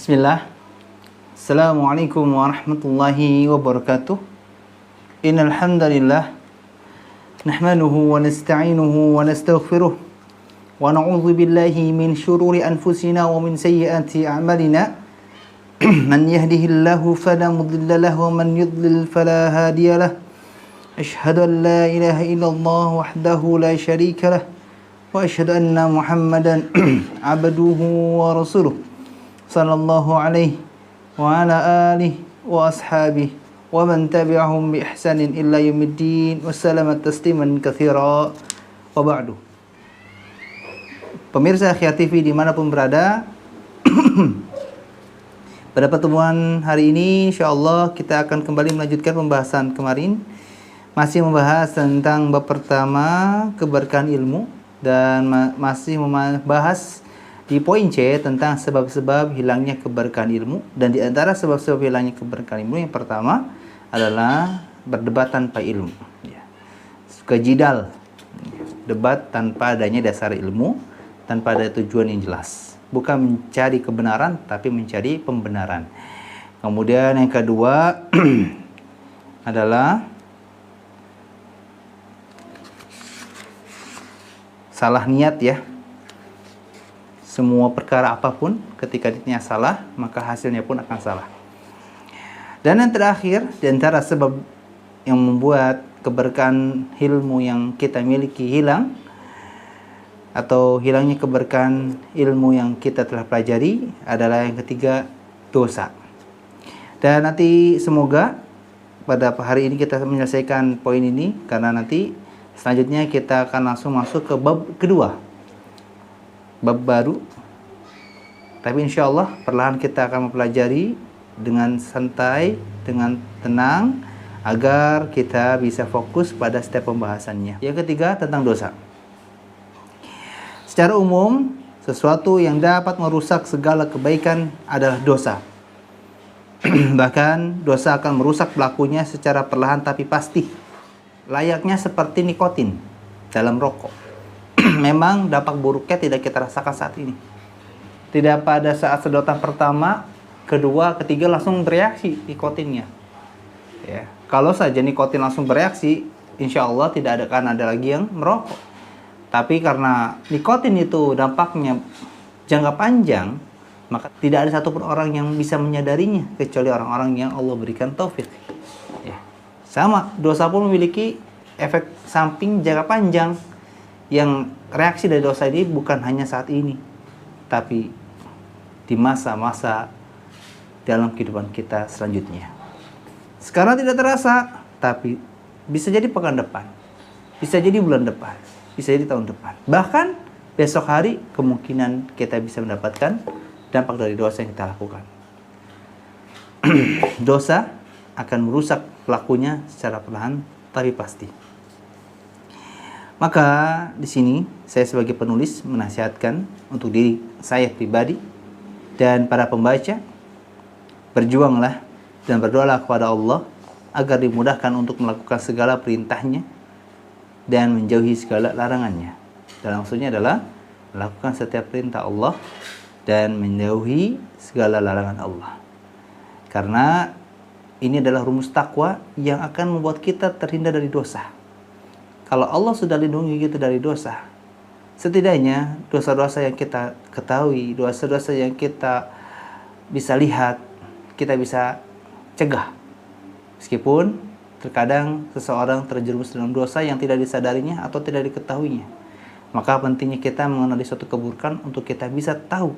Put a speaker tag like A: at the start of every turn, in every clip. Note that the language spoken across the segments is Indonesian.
A: Bismillah. Assalamualaikum warahmatullahi wabarakatuh. Innal hamdalillah nahmaduhu wa nasta'inuhu wa nastaghfiruh wa na'udzu billahi min shururi anfusina wa min sayyiati a'malina. Man yahdihillahu fala mudilla lahu wa man yudlil fala hadiya lahu. Asyhadu an la ilaha illallah wahdahu la syarika lah wa asyhadu anna Muhammadan abduhu wa rasuluh sallallahu alaihi wa ala alihi wa ashabihi wa man tabi'ahum bi ihsanin illa yaumiddin wa sallama tasliman katsira wa ba'du. Pemirsa Akhya TV dimanapun berada, pada pertemuan hari ini insyaallah kita akan kembali melanjutkan pembahasan kemarin, masih membahas tentang bab pertama keberkahan ilmu dan masih membahas di poin C tentang sebab-sebab hilangnya keberkahan ilmu. Dan di antara sebab-sebab hilangnya keberkahan ilmu yang pertama adalah berdebat tanpa ilmu. Suka jidal, debat tanpa adanya dasar ilmu, tanpa ada tujuan yang jelas. Bukan mencari kebenaran, tapi mencari pembenaran. Kemudian yang kedua adalah salah niat ya. Semua perkara apapun ketika niatnya salah, maka hasilnya pun akan salah. Dan yang terakhir, di antara sebab yang membuat keberkahan ilmu yang kita miliki hilang, atau hilangnya keberkahan ilmu yang kita telah pelajari, adalah yang ketiga, dosa. Dan nanti semoga pada hari ini kita menyelesaikan poin ini, karena nanti selanjutnya kita akan langsung masuk ke bab kedua, bab baru. Tapi insya Allah perlahan kita akan mempelajari dengan santai, dengan tenang, agar kita bisa fokus pada setiap pembahasannya. Yang ketiga, tentang dosa. Secara umum, sesuatu yang dapat merusak segala kebaikan adalah dosa. Bahkan dosa akan merusak pelakunya secara perlahan tapi pasti, layaknya seperti nikotin dalam rokok. Memang dampak buruknya tidak kita rasakan saat ini. Tidak pada saat sedotan pertama, kedua, ketiga langsung bereaksi nikotinnya. Ya. Kalau saja nikotin langsung bereaksi, insya Allah tidak akan ada lagi yang merokok. Tapi karena nikotin itu dampaknya jangka panjang, maka tidak ada satupun orang yang bisa menyadarinya kecuali orang-orang yang Allah berikan taufik. Ya. Sama, dosa pun memiliki efek samping jangka panjang, yang reaksi dari dosa ini bukan hanya saat ini, tapi di masa-masa dalam kehidupan kita selanjutnya. Sekarang tidak terasa, tapi bisa jadi pekan depan, bisa jadi bulan depan, bisa jadi tahun depan, bahkan besok hari kemungkinan kita bisa mendapatkan dampak dari dosa yang kita lakukan. Dosa akan merusak pelakunya secara perlahan tapi pasti. Maka di sini saya sebagai penulis menasihatkan untuk diri saya pribadi dan para pembaca, berjuanglah dan berdoalah kepada Allah agar dimudahkan untuk melakukan segala perintahnya dan menjauhi segala larangannya. Dan maksudnya adalah melakukan setiap perintah Allah dan menjauhi segala larangan Allah. Karena ini adalah rumus takwa yang akan membuat kita terhindar dari dosa. Kalau Allah sudah lindungi kita dari dosa, setidaknya dosa-dosa yang kita ketahui, dosa-dosa yang kita bisa lihat, kita bisa cegah. Meskipun terkadang seseorang terjerumus dalam dosa yang tidak disadarinya atau tidak diketahuinya. Maka pentingnya kita mengenali suatu keburukan untuk kita bisa tahu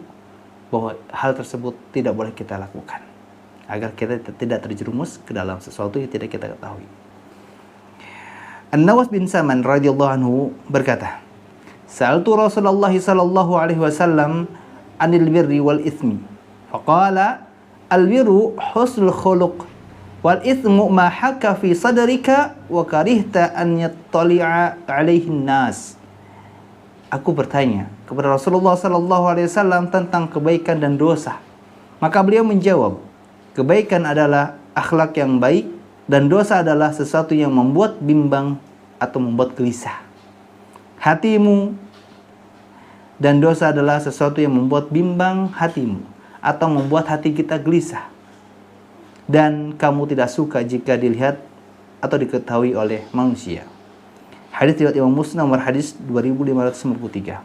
A: bahwa hal tersebut tidak boleh kita lakukan, agar kita tidak terjerumus ke dalam sesuatu yang tidak kita ketahui. An-Nawas bin Saman radhiyallahu anhu berkata, "Sa'altu Rasulullah sallallahu alaihi wasallam 'anil birri wal itsmi." Faqala, "Al-birru husnul khuluq wal itsmu ma haka fi sadrika wa karihta an yattali'a 'alaihi an-nas." Aku bertanya kepada Rasulullah sallallahu alaihi wasallam tentang kebaikan dan dosa. Maka beliau menjawab, kebaikan adalah akhlak yang baik, dan dosa adalah sesuatu yang membuat bimbang atau membuat gelisah hatimu, dan dosa adalah sesuatu yang membuat bimbang hatimu atau membuat hati kita gelisah. Dan kamu tidak suka jika dilihat atau diketahui oleh manusia. Hadis riwayat Imam Muslim nomor hadis 2593.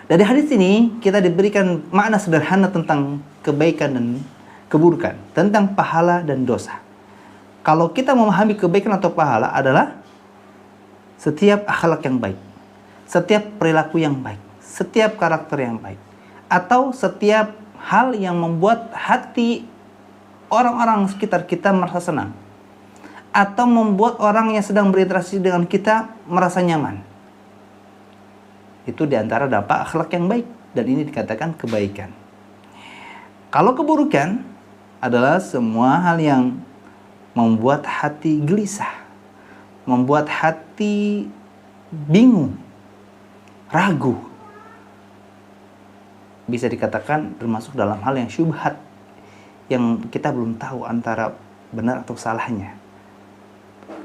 A: Dari hadis ini kita diberikan makna sederhana tentang kebaikan dan keburukan, tentang pahala dan dosa. Kalau kita memahami kebaikan atau pahala adalah setiap akhlak yang baik, setiap perilaku yang baik, setiap karakter yang baik, atau setiap hal yang membuat hati orang-orang sekitar kita merasa senang, atau membuat orang yang sedang berinteraksi dengan kita merasa nyaman. Itu diantara dampak akhlak yang baik, dan ini dikatakan kebaikan. Kalau keburukan adalah semua hal yang membuat hati gelisah, membuat hati bingung, ragu. Bisa dikatakan termasuk dalam hal yang syubhat, yang kita belum tahu antara benar atau salahnya.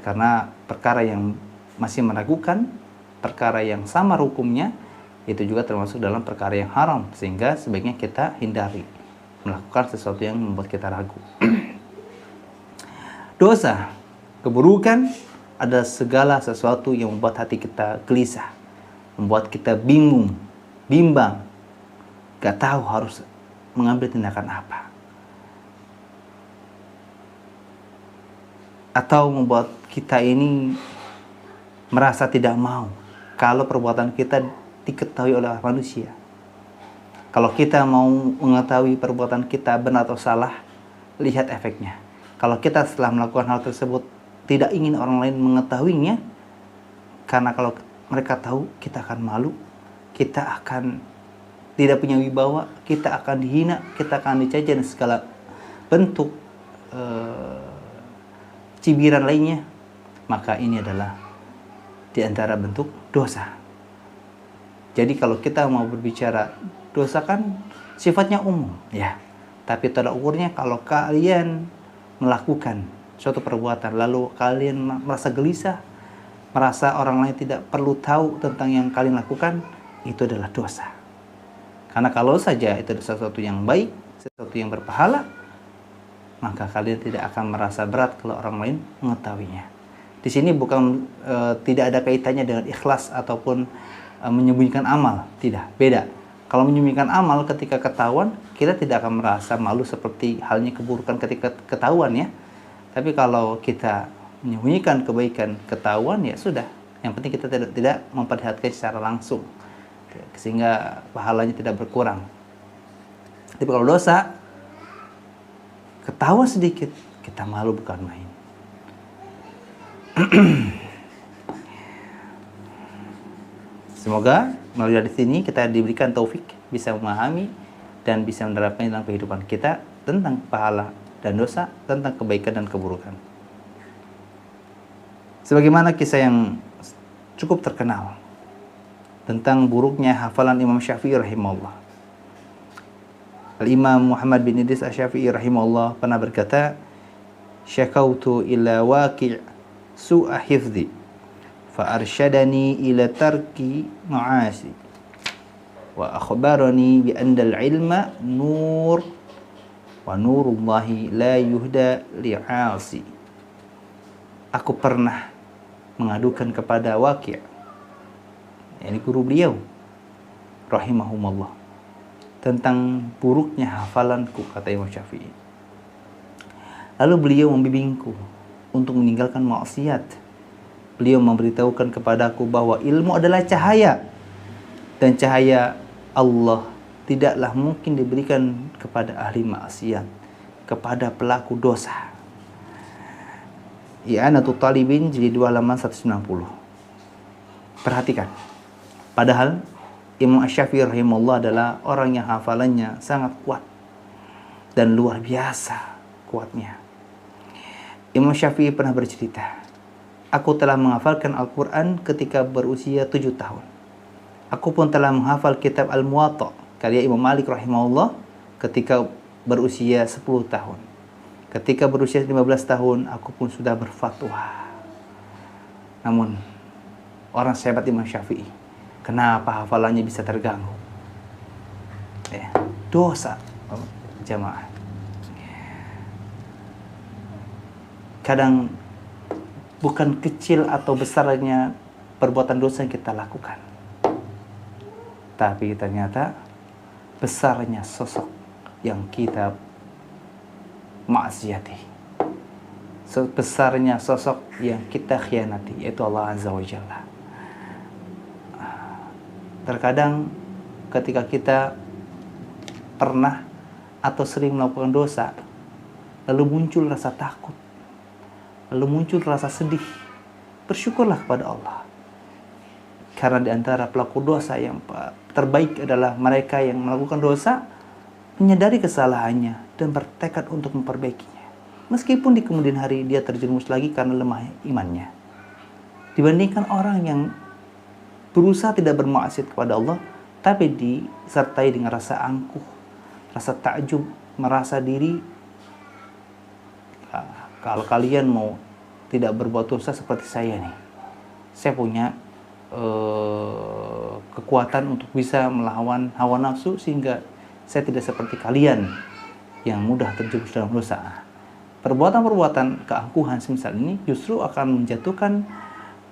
A: Karena perkara yang masih meragukan, perkara yang samar hukumnya, itu juga termasuk dalam perkara yang haram, sehingga sebaiknya kita hindari melakukan sesuatu yang membuat kita ragu. Dosa, keburukan adalah segala sesuatu yang membuat hati kita gelisah, membuat kita bingung, bimbang, gak tahu harus mengambil tindakan apa, atau membuat kita ini merasa tidak mau kalau perbuatan kita diketahui oleh manusia. Kalau kita mau mengetahui perbuatan kita benar atau salah, lihat efeknya. Kalau kita setelah melakukan hal tersebut tidak ingin orang lain mengetahuinya, karena kalau mereka tahu kita akan malu, kita akan tidak punya wibawa, kita akan dihina, kita akan dicaci dan segala bentuk cibiran lainnya, maka ini adalah di antara bentuk dosa. Jadi kalau kita mau berbicara dosa kan sifatnya umum, ya. Tapi tolak ukurnya kalau kalian melakukan suatu perbuatan lalu kalian merasa gelisah, merasa orang lain tidak perlu tahu tentang yang kalian lakukan, itu adalah dosa. Karena kalau saja itu sesuatu yang baik, sesuatu yang berpahala, maka kalian tidak akan merasa berat kalau orang lain mengetahuinya. Di sini bukan tidak ada kaitannya dengan ikhlas ataupun menyembunyikan amal, tidak, beda. Kalau menyembunyikan amal ketika ketahuan, kita tidak akan merasa malu seperti halnya keburukan ketika ketahuan, ya. Tapi kalau kita menyembunyikan kebaikan ketahuan, ya sudah. Yang penting kita tidak memperlihatkan secara langsung, sehingga pahalanya tidak berkurang. Tapi kalau dosa, ketahuan sedikit, kita malu bukan main. Semoga melalui hadis ini kita diberikan taufik, bisa memahami dan bisa menerapkannya dalam kehidupan kita tentang pahala dan dosa, tentang kebaikan dan keburukan. Sebagaimana kisah yang cukup terkenal tentang buruknya hafalan Imam Syafi'i rahimahullah. Al-Imam Muhammad bin Idris Asy-Syafi'i rahimahullah pernah berkata, "Syakautu ila waqi' su'a hifdhi fa arsyadani ila tarki ma'asi wa akhbarani bi anna al-ilma nur wa nurullahi la yuhda li'asi." Aku pernah mengadukan kepada Waqi', yakni guru beliau rahimahumullah, tentang buruknya hafalanku, kata Imam Syafi'i. Lalu beliau membimbingku untuk meninggalkan maksiat. Beliau memberitahukan kepadaku bahwa ilmu adalah cahaya, dan cahaya Allah tidaklah mungkin diberikan kepada ahli maksiat, kepada pelaku dosa. I'anatul Talibin jilid 2 halaman 190. Perhatikan, padahal Imam Asy-Syafi'i rahimahullah adalah orang yang hafalannya sangat kuat dan luar biasa kuatnya. Imam Syafi'i pernah bercerita, "Aku telah menghafalkan Al-Quran ketika berusia 7 tahun. Aku pun telah menghafal kitab Al-Muwatta karya Imam Malik rahimahullah ketika berusia 10 tahun. Ketika berusia 15 tahun, aku pun sudah berfatwa." Namun, orang sehebat Imam Syafi'i, kenapa hafalannya bisa terganggu? Ya. dosa, jamaah. Kadang bukan kecil atau besarnya perbuatan dosa yang kita lakukan, tapi ternyata besarnya sosok yang kita maksiati, sebesarnya sosok yang kita khianati, yaitu Allah Azza wa Jalla. Terkadang ketika kita pernah atau sering melakukan dosa, lalu muncul rasa takut, lalu muncul rasa sedih, bersyukurlah kepada Allah. Karena di antara pelaku dosa yang terbaik adalah mereka yang melakukan dosa, menyadari kesalahannya dan bertekad untuk memperbaikinya. Meskipun di kemudian hari dia terjerumus lagi karena lemah imannya. Dibandingkan orang yang berusaha tidak bermaksiat kepada Allah, tapi disertai dengan rasa angkuh, rasa takjub, merasa diri, kalau kalian mau tidak berbuat dosa seperti saya nih, saya punya kekuatan untuk bisa melawan hawa nafsu sehingga saya tidak seperti kalian yang mudah terjerumus dalam dosa. Perbuatan-perbuatan keangkuhan semisal ini justru akan menjatuhkan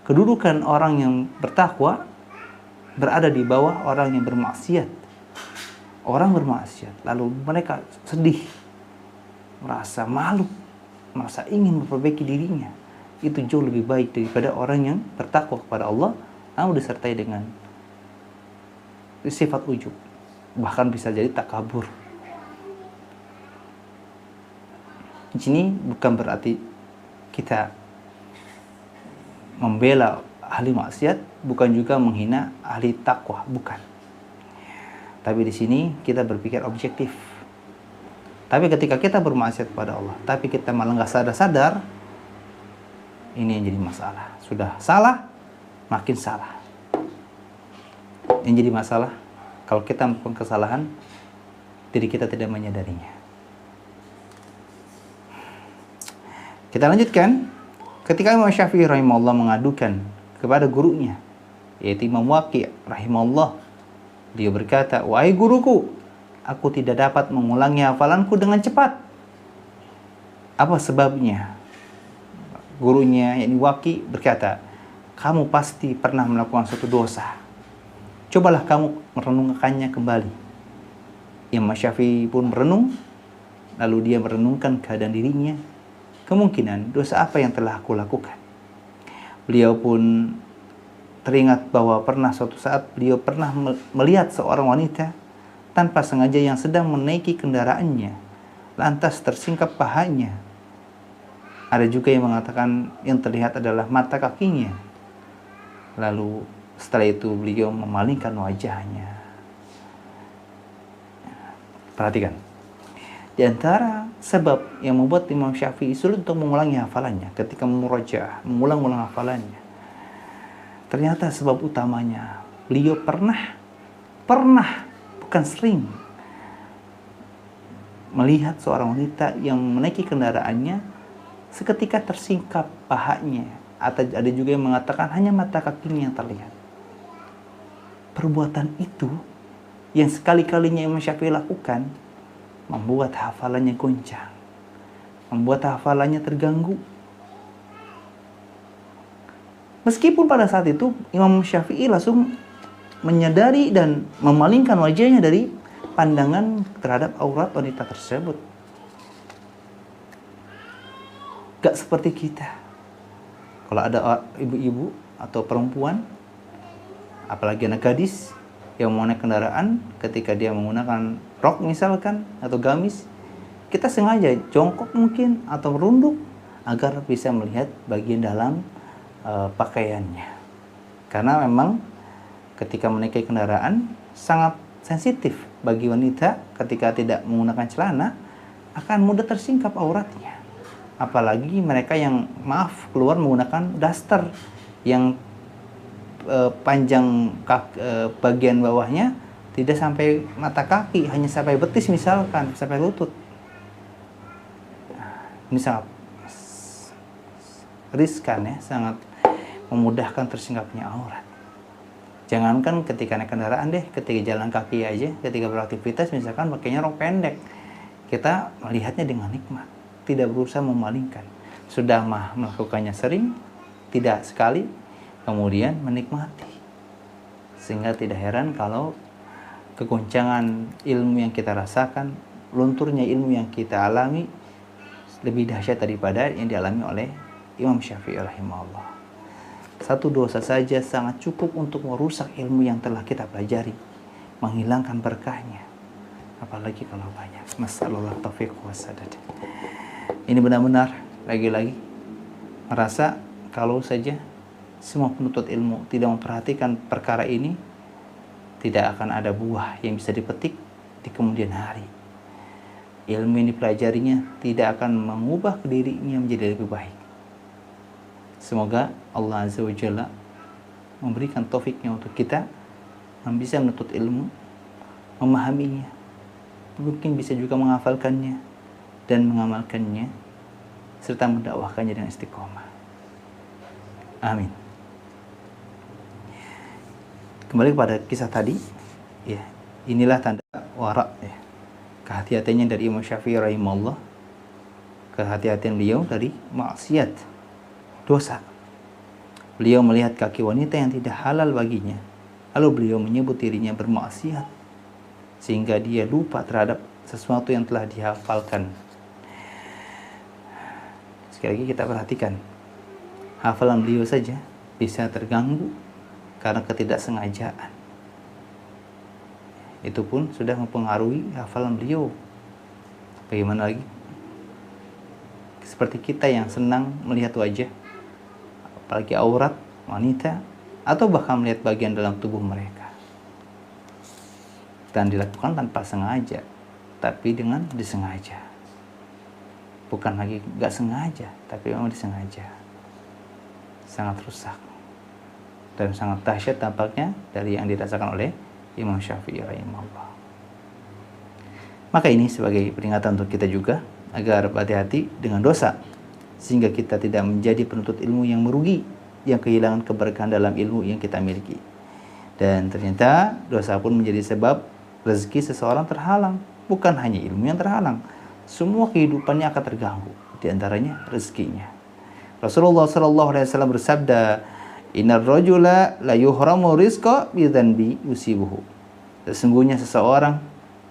A: kedudukan orang yang bertakwa berada di bawah orang yang bermaksiat. Orang bermaksiat lalu mereka sedih, merasa malu, merasa ingin memperbaiki dirinya. Itu jauh lebih baik daripada orang yang bertakwa kepada Allah namun disertai dengan sifat ujub, bahkan bisa jadi takabur. Di sini bukan berarti kita membela ahli maksiat, bukan juga menghina ahli takwa, bukan. Tapi di sini kita berpikir objektif. Tapi ketika kita bermaksiat kepada Allah, tapi kita malah nggak sadar-sadar, ini yang jadi masalah. Sudah salah, makin salah. Yang jadi masalah, kalau kita melakukan kesalahan, diri kita tidak menyadarinya. Kita lanjutkan. Ketika Imam Syafi'i rahimahullah mengadukan kepada gurunya, yaitu Imam Waqi' rahimahullah, dia berkata, "Wahai guruku, aku tidak dapat mengulangi hafalanku dengan cepat. Apa sebabnya?" Gurunya, yakni Waqi', berkata, "Kamu pasti pernah melakukan suatu dosa. Cobalah kamu merenungkannya kembali." Imam Syafi'i pun merenung, lalu dia merenungkan keadaan dirinya. Kemungkinan dosa apa yang telah aku lakukan. Beliau pun teringat bahwa pernah suatu saat beliau pernah melihat seorang wanita tanpa sengaja yang sedang menaiki kendaraannya, lantas tersingkap pahanya. Ada juga yang mengatakan yang terlihat adalah mata kakinya. Lalu setelah itu beliau memalingkan wajahnya. Perhatikan. Di antara sebab yang membuat Imam Syafi'i sulit untuk mengulangi hafalannya ketika memurojaah, mengulang-ulang hafalannya, ternyata sebab utamanya beliau pernah bukan sering melihat seorang wanita yang menaiki kendaraannya seketika tersingkap pahanya, atau ada juga yang mengatakan hanya mata kakinya yang terlihat. Perbuatan itu yang sekali-kalinya Imam Syafi'i lakukan membuat hafalannya goncang, membuat hafalannya terganggu. Meskipun pada saat itu Imam Syafi'i langsung menyadari dan memalingkan wajahnya dari pandangan terhadap aurat wanita tersebut. Gak seperti kita. Kalau ada ibu-ibu atau perempuan, apalagi anak gadis yang mau naik kendaraan, ketika dia menggunakan rok misalkan atau gamis, kita sengaja jongkok mungkin atau merunduk agar bisa melihat bagian dalam pakaiannya. Karena memang ketika menaiki kendaraan sangat sensitif bagi wanita ketika tidak menggunakan celana, akan mudah tersingkap auratnya. Apalagi mereka yang keluar menggunakan daster yang panjang bagian bawahnya tidak sampai mata kaki, hanya sampai betis misalkan, sampai lutut. Ini sangat riskan ya, sangat memudahkan tersingkapnya aurat. Jangankan ketika naik kendaraan deh, ketika jalan kaki aja, ketika beraktivitas misalkan pakainya rok pendek, kita melihatnya dengan nikmat, tidak berusaha memalingkan. Sudah melakukannya sering, tidak sekali, kemudian menikmati. Sehingga tidak heran kalau kegoncangan ilmu yang kita rasakan, lunturnya ilmu yang kita alami lebih dahsyat daripada yang dialami oleh Imam Syafi'i rahimahullah. Satu dosa saja sangat cukup untuk merusak ilmu yang telah kita pelajari, menghilangkan berkahnya. Apalagi kalau banyak. Masallallahu taufiq wassadad. Ini benar-benar lagi-lagi merasa kalau saja semua penuntut ilmu tidak memperhatikan perkara ini, tidak akan ada buah yang bisa dipetik di kemudian hari. Ilmu yang dipelajarinya tidak akan mengubah dirinya menjadi lebih baik. Semoga Allah Azza wa Jalla memberikan taufiknya untuk kita bisa menuntut ilmu, memahaminya, mungkin bisa juga menghafalkannya dan mengamalkannya serta mendakwahkannya dengan istiqomah. Amin. Kembali kepada kisah tadi, ya, inilah tanda wara, ya, kehati-hatiannya dari Imam Syafi'i rahimahullah, kehati-hatian beliau dari maksiat, dosa. Beliau melihat kaki wanita yang tidak halal baginya, lalu beliau menyebut dirinya bermaksiat, sehingga dia lupa terhadap sesuatu yang telah dihafalkan. Sekali lagi kita perhatikan, hafalan beliau saja bisa terganggu karena ketidaksengajaan. Itu pun sudah mempengaruhi hafalan beliau. Bagaimana lagi seperti kita yang senang melihat wajah, apalagi aurat wanita, atau bahkan melihat bagian dalam tubuh mereka, dan dilakukan tanpa sengaja, tapi dengan disengaja. Bukan lagi gak sengaja, tapi memang disengaja. Sangat rusak dan sangat dahsyat tampaknya dari yang dirasakan oleh Imam Syafi'i rahimahullah. Maka ini sebagai peringatan untuk kita juga agar berhati-hati dengan dosa, sehingga kita tidak menjadi penuntut ilmu yang merugi, yang kehilangan keberkahan dalam ilmu yang kita miliki. Dan ternyata dosa pun menjadi sebab rezeki seseorang terhalang. Bukan hanya ilmu yang terhalang, semua kehidupannya akan terganggu, di antaranya rezekinya. Rasulullah SAW bersabda, "Innar rajula la yuhramu rizqa bi dzanbi yusibuhu." Sesungguhnya seseorang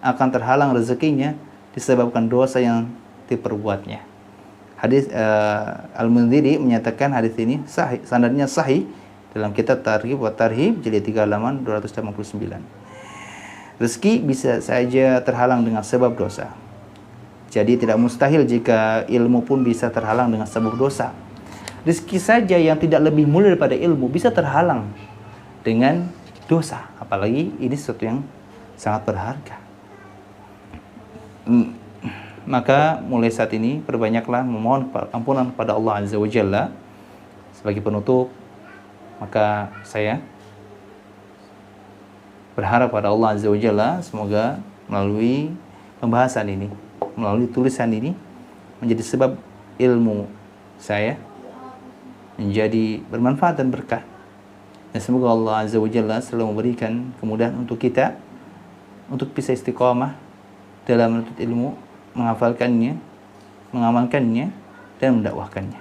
A: akan terhalang rezekinya disebabkan dosa yang diperbuatnya. Hadis Al-Mundhiri menyatakan hadis ini sahih, sanadnya sahih dalam kitab Targhib wa Tarhib jilid 3 halaman 289. Rezeki bisa saja terhalang dengan sebab dosa. Jadi tidak mustahil jika ilmu pun bisa terhalang dengan sebab dosa. Rezeki saja yang tidak lebih mulia daripada ilmu bisa terhalang dengan dosa, apalagi ini sesuatu yang sangat berharga. Maka mulai saat ini perbanyaklah memohon ampunan kepada Allah Azza wa Jalla. Sebagai penutup, maka saya berharap pada Allah Azza wa Jalla semoga melalui pembahasan ini, melalui tulisan ini, menjadi sebab ilmu saya menjadi bermanfaat dan berkah. Dan semoga Allah Azza wa Jalla selalu memberikan kemudahan untuk kita untuk bisa istiqamah dalam menuntut ilmu, menghafalkannya, mengamalkannya, dan mendakwahkannya.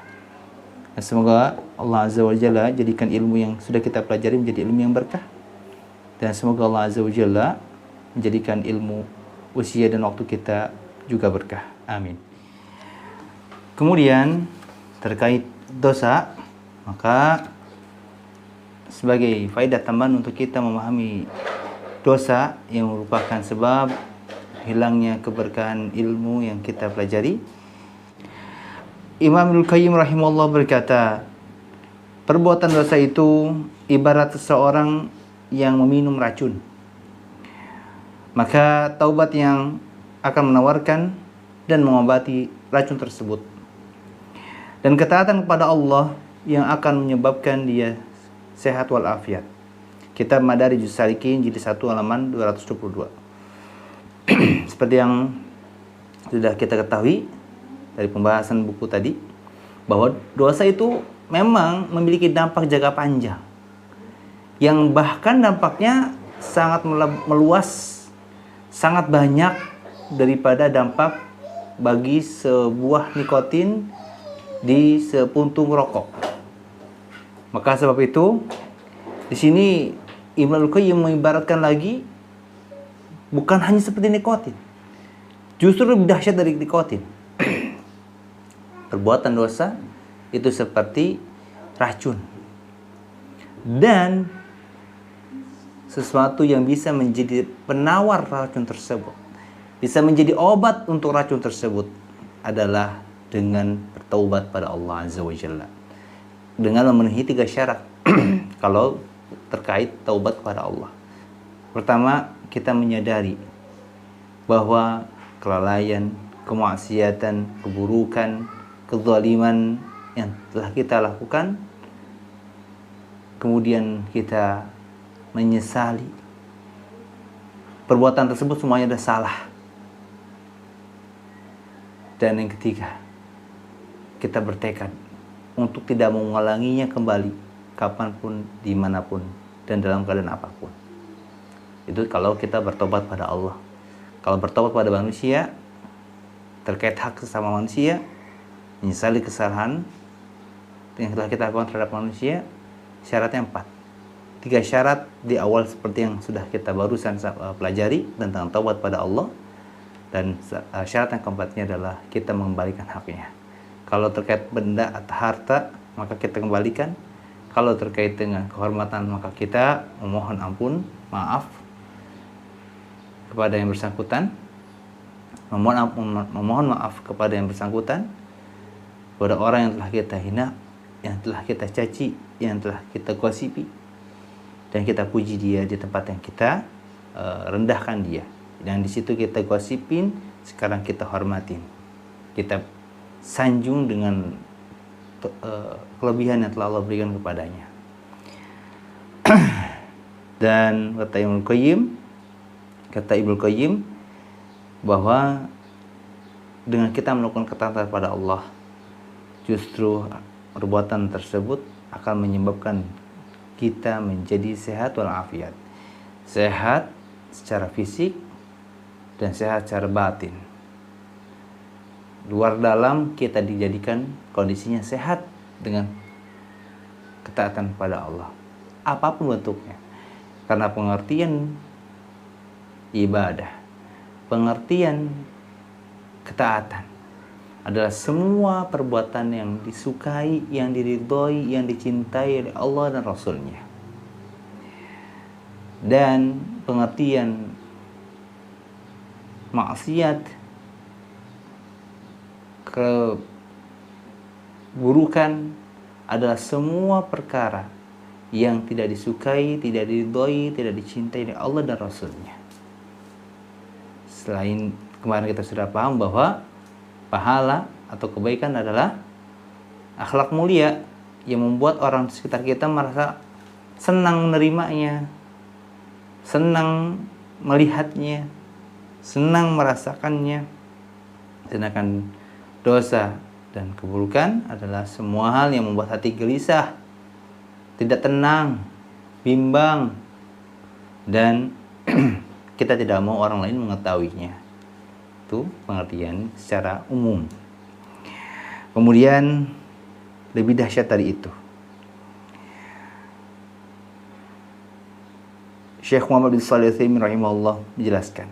A: Dan semoga Allah Azza wa Jalla jadikan ilmu yang sudah kita pelajari menjadi ilmu yang berkah. Dan semoga Allah Azza wa Jalla menjadikan ilmu usia dan waktu kita juga berkah. Amin. Kemudian terkait dosa, maka sebagai faedah tambahan untuk kita memahami dosa yang merupakan sebab hilangnya keberkahan ilmu yang kita pelajari, Imam Ibnul Qayyim rahimahullah berkata, perbuatan dosa itu ibarat seseorang yang meminum racun. Maka taubat yang akan menawarkan dan mengobati racun tersebut. Dan ketaatan kepada Allah yang akan menyebabkan dia sehat walafiat. Kitab Madarijus Salikin jilid 1 halaman 222. Seperti yang sudah kita ketahui dari pembahasan buku tadi, bahwa dosa itu memang memiliki dampak jangka panjang. yang bahkan dampaknya sangat meluas, sangat banyak daripada dampak bagi sebuah nikotin di sepuntung rokok. Maka sebab itu di sini Ibnu Qayyim mengibaratkan lagi, bukan hanya seperti nikotin, justru lebih dahsyat dari nikotin. Perbuatan dosa itu seperti racun, dan sesuatu yang bisa menjadi penawar racun tersebut, bisa menjadi obat untuk racun tersebut adalah dengan bertaubat pada Allah Azza wa Jalla, dengan memenuhi 3 syarat kalau terkait taubat kepada Allah. Pertama, kita menyadari bahwa kelalaian, kemaksiatan, keburukan, kezaliman yang telah kita lakukan, kemudian kita menyesali perbuatan tersebut semuanya adalah salah. Dan yang ketiga, kita bertekad untuk tidak mengulanginya kembali kapanpun, dimanapun, dan dalam keadaan apapun. Itu kalau kita bertobat pada Allah. Kalau bertobat pada manusia terkait hak sesama manusia, menyesali kesalahan yang telah kita lakukan terhadap manusia, syaratnya 4. 3 syarat di awal seperti yang sudah kita barusan pelajari tentang taubat pada Allah, dan syarat yang keempatnya adalah kita mengembalikan haknya. Kalau terkait benda atau harta, maka kita kembalikan. Kalau terkait dengan kehormatan, maka kita memohon ampun, maaf kepada yang bersangkutan, memohon maaf kepada yang bersangkutan, kepada orang yang telah kita hina, yang telah kita caci, yang telah kita gosipi, dan kita puji dia di tempat yang kita rendahkan dia. Dan di situ kita gosipin, sekarang kita hormatin, kita sanjung dengan kelebihan yang telah Allah berikan kepadanya. Dan kata Ibnu Qayyim bahwa dengan kita melakukan ketaatan pada Allah, justru perbuatan tersebut akan menyebabkan kita menjadi sehat walafiat. Sehat secara fisik dan sehat secara batin. Luar dalam kita dijadikan kondisinya sehat dengan ketaatan pada Allah, apapun bentuknya. Karena pengertian ibadah, pengertian ketaatan adalah semua perbuatan yang disukai, yang diridhoi, yang dicintai oleh Allah dan Rasulnya. Dan pengertian maksiat, keburukan adalah semua perkara yang tidak disukai, tidak diridhoi, tidak dicintai oleh Allah dan Rasulnya. Selain kemarin kita sudah paham bahwa pahala atau kebaikan adalah akhlak mulia yang membuat orang di sekitar kita merasa senang menerimanya, senang melihatnya, senang merasakannya. Sedangkan dosa dan keburukan adalah semua hal yang membuat hati gelisah, tidak tenang, bimbang, dan kita tidak mau orang lain mengetahuinya. Itu pengertian secara umum. Kemudian lebih dahsyat dari itu, Syekh Muhammad bin Shalih Al-Utsaimin rahimahullah menjelaskan,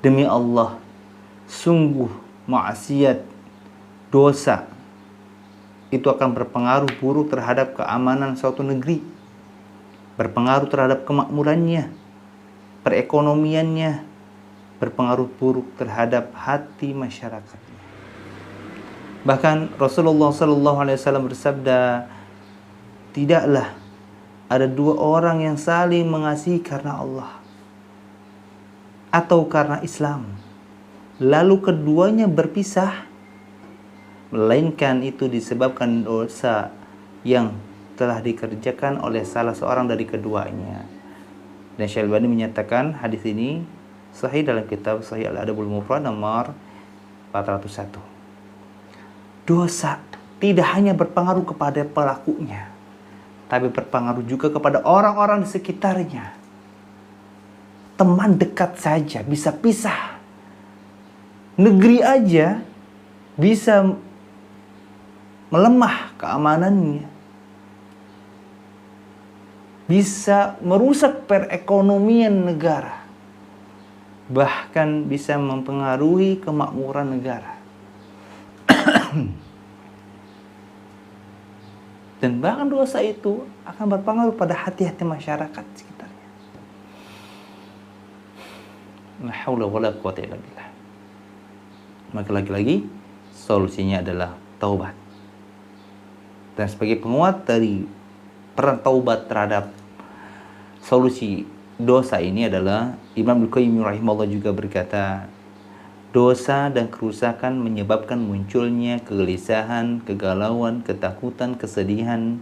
A: demi Allah, sungguh maksiat, dosa itu akan berpengaruh buruk terhadap keamanan suatu negeri, berpengaruh terhadap kemakmurannya, perekonomiannya, berpengaruh buruk terhadap hati masyarakatnya. Bahkan Rasulullah SAW bersabda, tidaklah ada 2 orang yang saling mengasihi karena Allah atau karena Islam, lalu keduanya berpisah, melainkan itu disebabkan dosa yang telah dikerjakan oleh salah seorang dari keduanya. Dan Syalbani menyatakan hadis ini sahih dalam kitab Sahih Al-Adabul Mufrad nomor 401. Dosa tidak hanya berpengaruh kepada pelakunya, tapi berpengaruh juga kepada orang-orang di sekitarnya. Teman dekat saja bisa pisah. Negeri aja bisa melemah keamanannya. Bisa merusak perekonomian negara. Bahkan bisa mempengaruhi kemakmuran negara. Dan bahkan dosa itu akan berpengaruh pada hati-hati masyarakat sekitarnya. La haula wala quwwata illa billah. Maka lagi-lagi solusinya adalah taubat. Dan sebagai penguat dari peran taubat terhadap solusi dosa ini adalah Imam Al-Qayyim rahimahullah juga berkata, dosa dan kerusakan menyebabkan munculnya kegelisahan, kegalauan, ketakutan, kesedihan,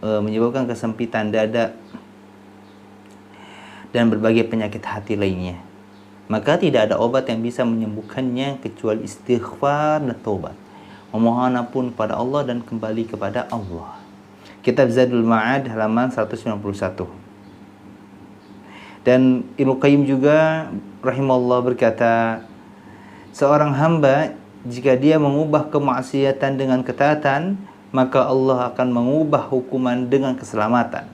A: menyebabkan kesempitan dada, dan berbagai penyakit hati lainnya. Maka tidak ada obat yang bisa menyembuhkannya kecuali istighfar dan taubat. Memohon ampun kepada Allah dan kembali kepada Allah. Kitab Zadul Ma'ad halaman 191. Dan Ibnu Qayyim juga rahimahullah berkata, seorang hamba jika dia mengubah kemaksiatan dengan ketaatan, maka Allah akan mengubah hukuman dengan keselamatan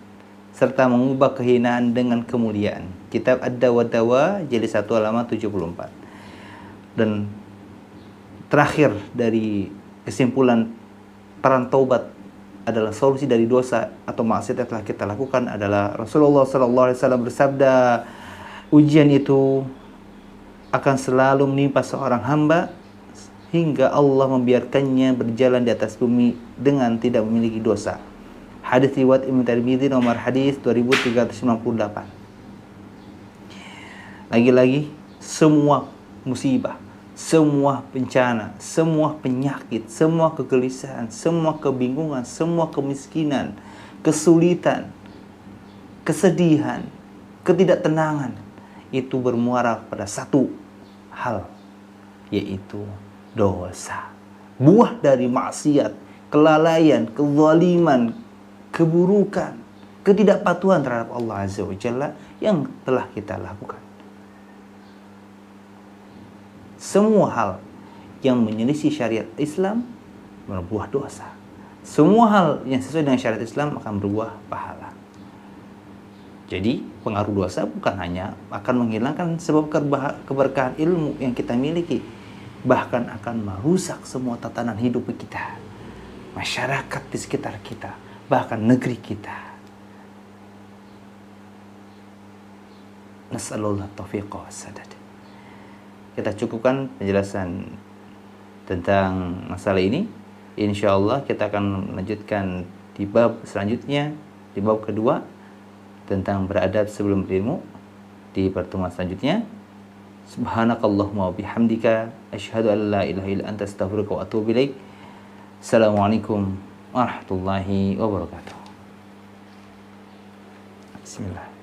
A: serta mengubah kehinaan dengan kemuliaan. Kitab Ad-Dawa Dawa jilid 1 halaman 74. Dan terakhir dari kesimpulan peran taubat adalah solusi dari dosa atau maksiat yang telah kita lakukan adalah Rasulullah SAW bersabda, ujian itu akan selalu menimpa seorang hamba hingga Allah membiarkannya berjalan di atas bumi dengan tidak memiliki dosa. Hadis riwayat Ibnu Tirmidzi nomor hadis 2398. Lagi-lagi semua musibah, semua bencana, semua penyakit, semua kegelisahan, semua kebingungan, semua kemiskinan, kesulitan, kesedihan, ketidaktenangan itu bermuara pada satu hal, yaitu dosa. Buah dari maksiat, kelalaian, kezaliman, keburukan, ketidakpatuhan terhadap Allah Azza wa Jalla yang telah kita lakukan. Semua hal yang menyelisih syariat Islam berbuah dosa. Semua hal yang sesuai dengan syariat Islam akan berbuah pahala. Jadi pengaruh dosa bukan hanya akan menghilangkan sebab keberkahan ilmu yang kita miliki, bahkan akan merusak semua tatanan hidup kita, masyarakat di sekitar kita, bahkan negeri kita. Nas'alullah taufiq wa sadad. Kita cukupkan penjelasan tentang masalah ini. Insyaallah kita akan melanjutkan di bab selanjutnya, di bab kedua tentang beradab sebelum berilmu di pertemuan selanjutnya. Subhanakallahumma wa bihamdika asyhadu an la ilaha illa anta astaghfiruka wa atubu ilaik. Assalamualaikum warahmatullahi wabarakatuh. Bismillah.